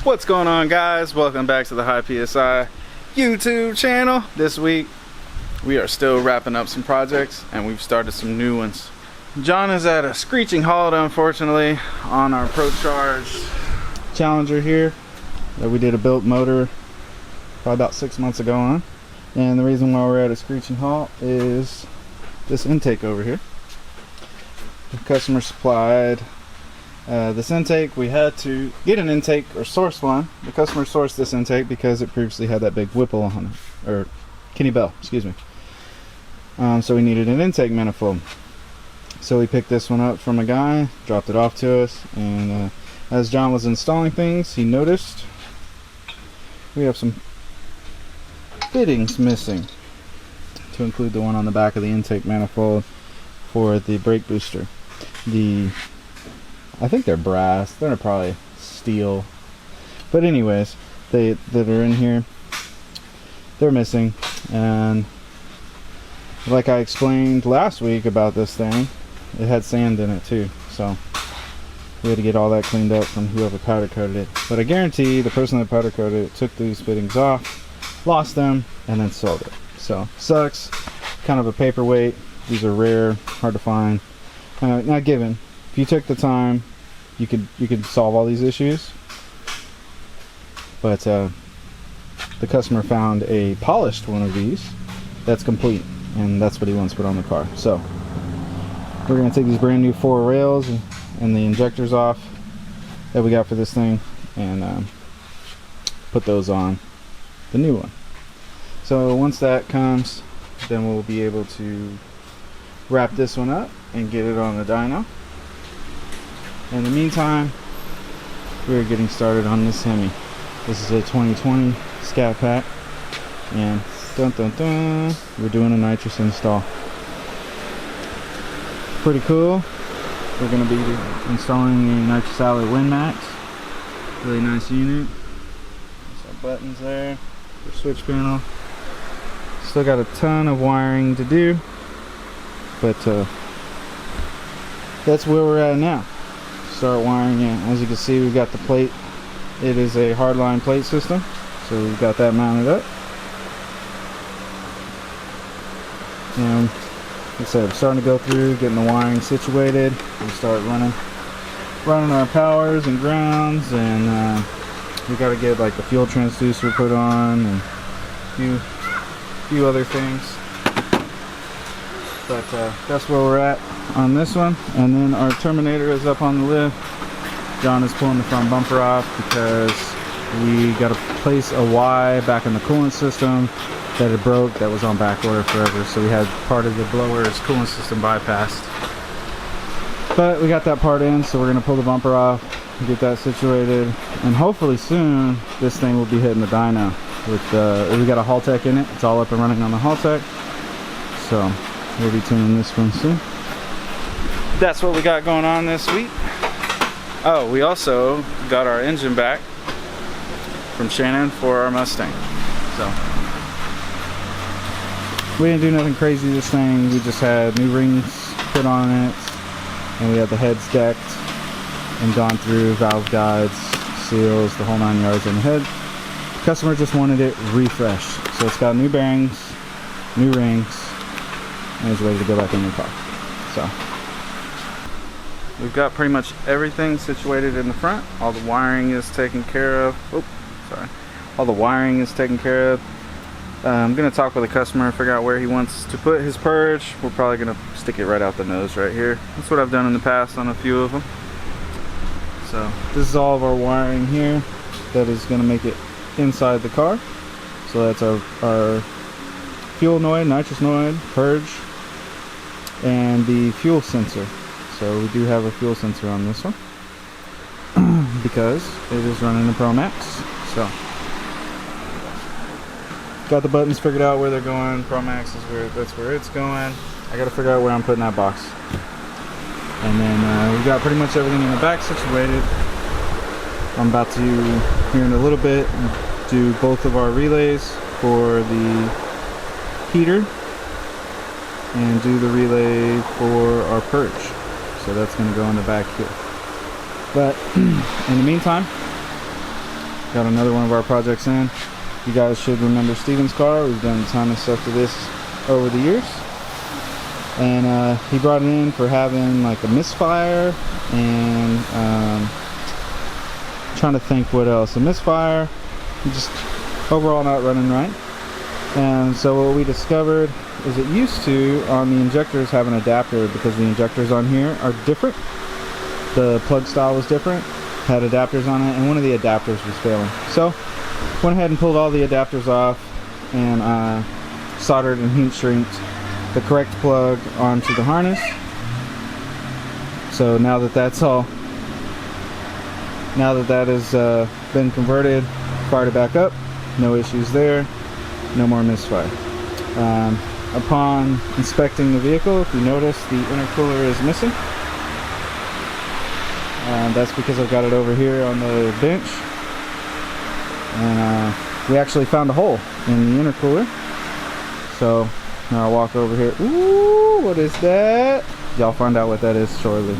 What's going on, guys? Welcome back to the High PSI YouTube channel. This week we are still wrapping up some projects and we've started some new ones. John is at a screeching halt, unfortunately, on our Pro Charge Challenger here that we did a built motor probably about 6 months ago on. And the reason why we're at a screeching halt is this intake over here. The customer supplied this intake. We had to get an intake or source one. The customer sourced this intake because it previously had that big Whipple on it, or Kinney Bell, excuse me. So we needed an intake manifold. So we picked this one up from a guy, dropped it off to us, and as John was installing things, he noticed we have some fittings missing, to include the one on the back of the intake manifold for the brake booster. I think they're brass, they're probably steel, but anyways, that are in here, they're missing. And like I explained last week about this thing, it had sand in it too, so we had to get all that cleaned up from whoever powder coated it. But I guarantee the person that powder coated it took these fittings off, lost them, and then sold it. So sucks, kind of a paperweight. These are rare, hard to find. Not given. If you took the time, you could solve all these issues. But the customer found a polished one of these that's complete, and that's what he wants put on the car. So we're gonna take these brand new 4 rails and the injectors off that we got for this thing, and put those on the new one. So once that comes, then we'll be able to wrap this one up and get it on the dyno. In the meantime, we're getting started on this Hemi. This is a 2020 scat pack, and dun dun dun, we're doing a nitrous install. Pretty cool. We're going to be installing a nitrous alloy WinMax. Really nice unit. There's our buttons there for switch panel. Still got a ton of wiring to do, but that's where we're at now. Start wiring it. As you can see, we've got the plate. It is a hardline plate system, so we've got that mounted up. And like I said, we're starting to go through, getting the wiring situated. We start running our powers and grounds, and we got to get like the fuel transducer put on and a few other things. But that's where we're at on this one. And then our terminator is up on the lift. John is pulling the front bumper off because we got to place a Y back in the coolant system that had broke, that was on back order forever. So we had part of the blower's coolant system bypassed. But we got that part in, so we're going to pull the bumper off, get that situated, and hopefully soon this thing will be hitting the dyno. We got a Haltech in it. It's all up and running on the Haltech. So we'll be tuning this one soon. That's what we got going on this week. Oh, we also got our engine back from Shannon for our Mustang. So we didn't do nothing crazy this thing. We just had new rings put on it, and we had the heads decked and gone through valve guides, seals, the whole 9 yards in the head. The customer just wanted it refreshed. So it's got new bearings, new rings, and it's ready to go back in the car. So we've got pretty much everything situated in the front. All the wiring is taken care of. Oh, sorry. All the wiring is taken care of. I'm gonna talk with the customer and figure out where he wants to put his purge. We're probably gonna stick it right out the nose right here. That's what I've done in the past on a few of them. So this is all of our wiring here that is gonna make it inside the car. So that's our fuel noid, nitrous noid, purge, and the fuel sensor. So we do have a fuel sensor on this one because it is running the Pro Max. So got the buttons figured out where they're going. Pro Max is that's where it's going. I got to figure out where I'm putting that box. And then we've got pretty much everything in the back situated. I'm about to, here in a little bit, do both of our relays for the heater and do the relay for our purge. So that's going to go in the back here. But in the meantime, got another one of our projects in. You guys should remember Steven's car. We've done a ton of stuff to this over the years. And he brought it in for having like a misfire and trying to think what else. A misfire, just overall not running right. And so what we discovered is it used to, on the injectors, have an adapter because the injectors on here are different. The plug style was different, had adapters on it, and one of the adapters was failing. So went ahead and pulled all the adapters off and soldered and heat shrinked the correct plug onto the harness. So now that that's all, now that has been converted, fired it back up, no issues there, no more misfire. Upon inspecting the vehicle, if you notice, the intercooler is missing. That's because I've got it over here on the bench. And we actually found a hole in the intercooler. So now I'll walk over here. Ooh, what is that? Y'all find out what that is shortly.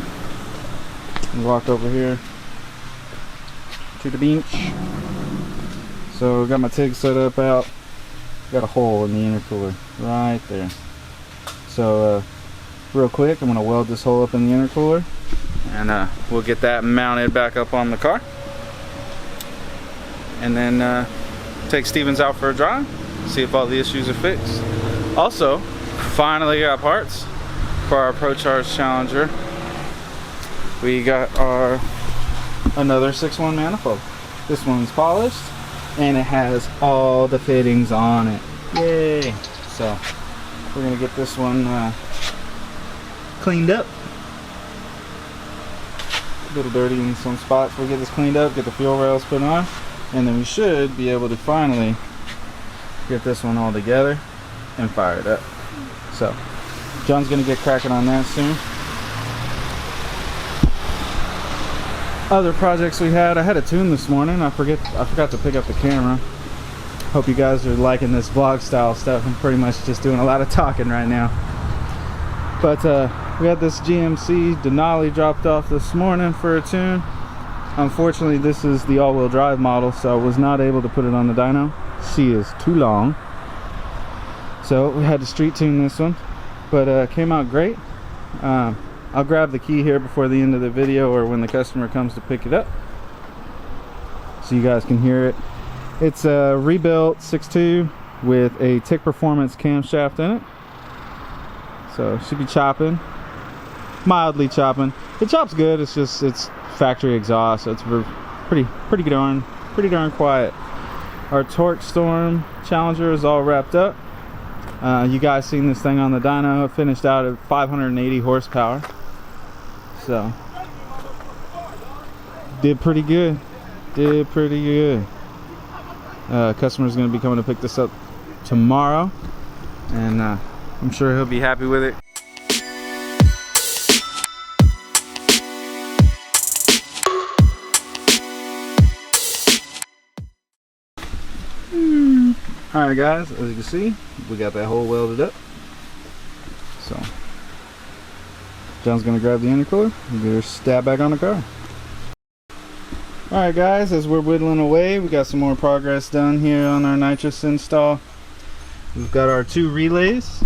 And walk over here to the bench. So got my TIG set up out. Got a hole in the intercooler right there. So real quick, I'm gonna weld this hole up in the intercooler, and we'll get that mounted back up on the car, and then take Stevens out for a drive, see if all the issues are fixed. Also, finally got parts for our Pro Charge Challenger. We got our another 6-1 manifold. This one's polished and it has all the fittings on it. Yay! So we're gonna get this one cleaned up. A little dirty in some spots. We'll get this cleaned up, get the fuel rails put on, and then we should be able to finally get this one all together and fire it up. So John's gonna get cracking on that soon. Other projects we had, I had a tune this morning. I forgot to pick up the camera. Hope you guys are liking this vlog style stuff. I'm pretty much just doing a lot of talking right now. But we had this GMC Denali dropped off this morning for a tune. Unfortunately, this is the all-wheel drive model, so I was not able to put it on the dyno. She is too long. So we had to street tune this one, but came out great. I'll grab the key here before the end of the video or when the customer comes to pick it up, so you guys can hear it. It's a rebuilt 6.2 with a TIC Performance camshaft in it. So it should be chopping, mildly chopping. It chops good. It's just, it's factory exhaust, so it's pretty darn quiet. Our Torque Storm Challenger is all wrapped up. You guys seen this thing on the dyno. It finished out at 580 horsepower. So did pretty good. Customer's gonna be coming to pick this up tomorrow, and I'm sure he'll be happy with it. Alright guys, as you can see, we got that hole welded up. So John's gonna grab the intercooler and get her stab back on the car. Alright guys, as we're whittling away, we got some more progress done here on our nitrous install. We've got our 2 relays.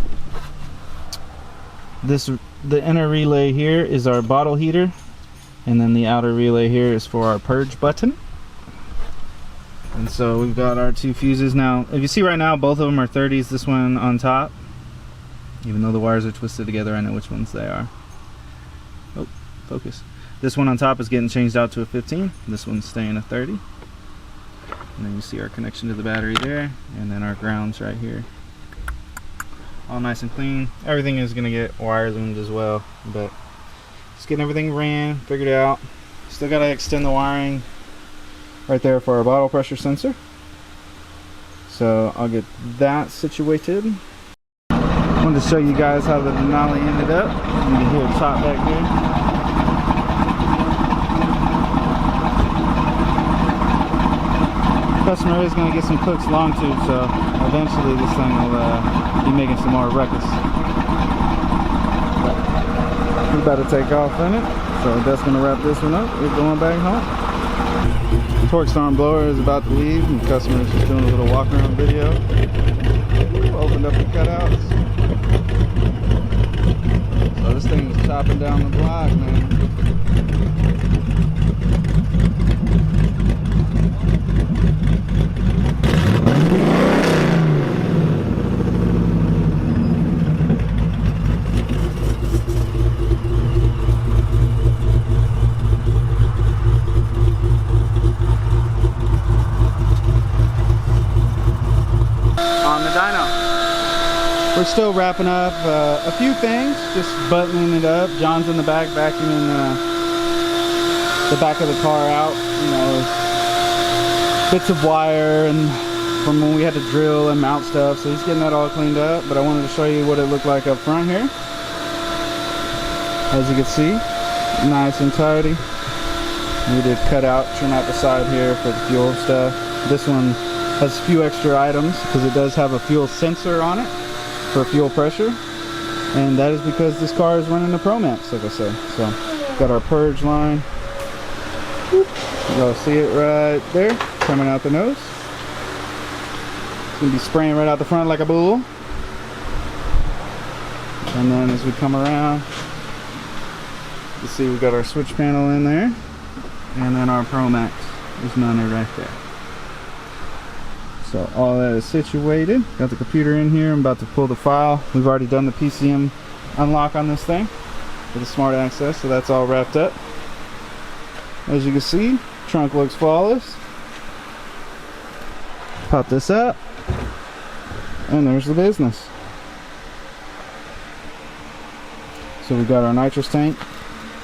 The inner relay here is our bottle heater, and then the outer relay here is for our purge button. And so we've got our 2 fuses. Now, if you see right now, both of them are 30s. This one on top, even though the wires are twisted together, I know which ones they are. Oh, focus. This one on top is getting changed out to a 15. This one's staying a 30. And then you see our connection to the battery there, and then our grounds right here. All nice and clean. Everything is gonna get wire loomed as well, but just getting everything ran, figured out. Still gotta extend the wiring right there for our bottle pressure sensor. So I'll get that situated. I wanted to show you guys how the Denali ended up. You can hear it chop back here. Customer is going to get some Cook's long tube, so eventually this thing will be making some more ruckus. We're about to take off in it, so that's going to wrap this one up. We're going back home. Torque storm blower is about to leave, and the customer is just doing a little walk around video. Ooh, opened up the cutouts. So this thing is chopping down the block, man. On the dyno. We're still wrapping up a few things, just buttoning it up. John's in the back vacuuming the back of the car out, you know, bits of wire and from when we had to drill and mount stuff, so he's getting that all cleaned up. But I wanted to show you what it looked like up front here. As you can see, nice and tidy. We did cut out, trim out the side here for the fuel stuff. This one has a few extra items because it does have a fuel sensor on it for fuel pressure, and that is because this car is running the Pro Max, like I said. So got our purge line. You'll see it right there coming out the nose. It's gonna be spraying right out the front like a bull. And then as we come around, you see we got our switch panel in there, and then our Pro Max is mounted right there. So all that is situated. Got the computer in here. I'm about to pull the file. We've already done the PCM unlock on this thing with the smart access, so that's all wrapped up. As you can see, trunk looks flawless. Pop this up, and there's the business. So we got our nitrous tank.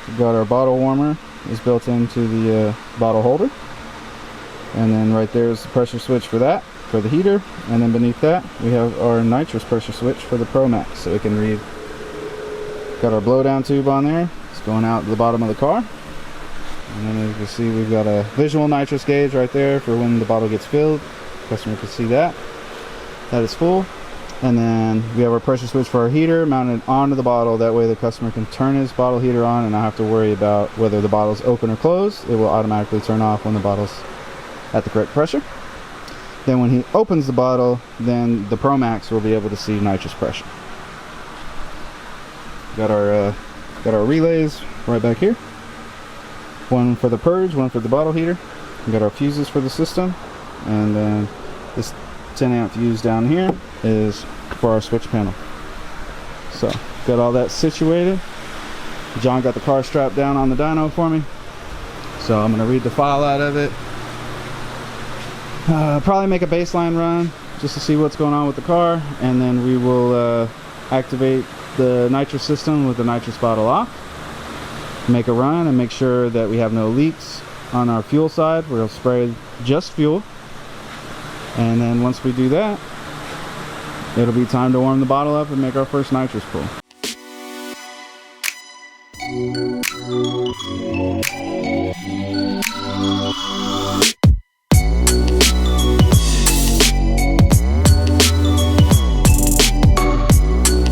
We got our bottle warmer is built into the bottle holder, and then right there is the pressure switch for that, for the heater. And then beneath that we have our nitrous pressure switch for the Pro Max, so it can read. Got our blowdown tube on there. It's going out to the bottom of the car, and then as you can see, we've got a visual nitrous gauge right there for when the bottle gets filled. The customer can see that is full. And then we have our pressure switch for our heater mounted onto the bottle. That way the customer can turn his bottle heater on and not have to worry about whether the bottle's open or closed. It will automatically turn off when the bottle's at the correct pressure. Then when he opens the bottle, then the Pro Max will be able to see nitrous pressure. Got our relays right back here. One for the purge, one for the bottle heater. We got our fuses for the system, and then this 10 amp fuse down here is for our switch panel. So got all that situated. John got the car strapped down on the dyno for me, so I'm going to read the file out of it. Probably make a baseline run just to see what's going on with the car, and then we will activate the nitrous system with the nitrous bottle off, make a run and make sure that we have no leaks on our fuel side. We'll spray just fuel, and then once we do that, it'll be time to warm the bottle up and make our first nitrous pull.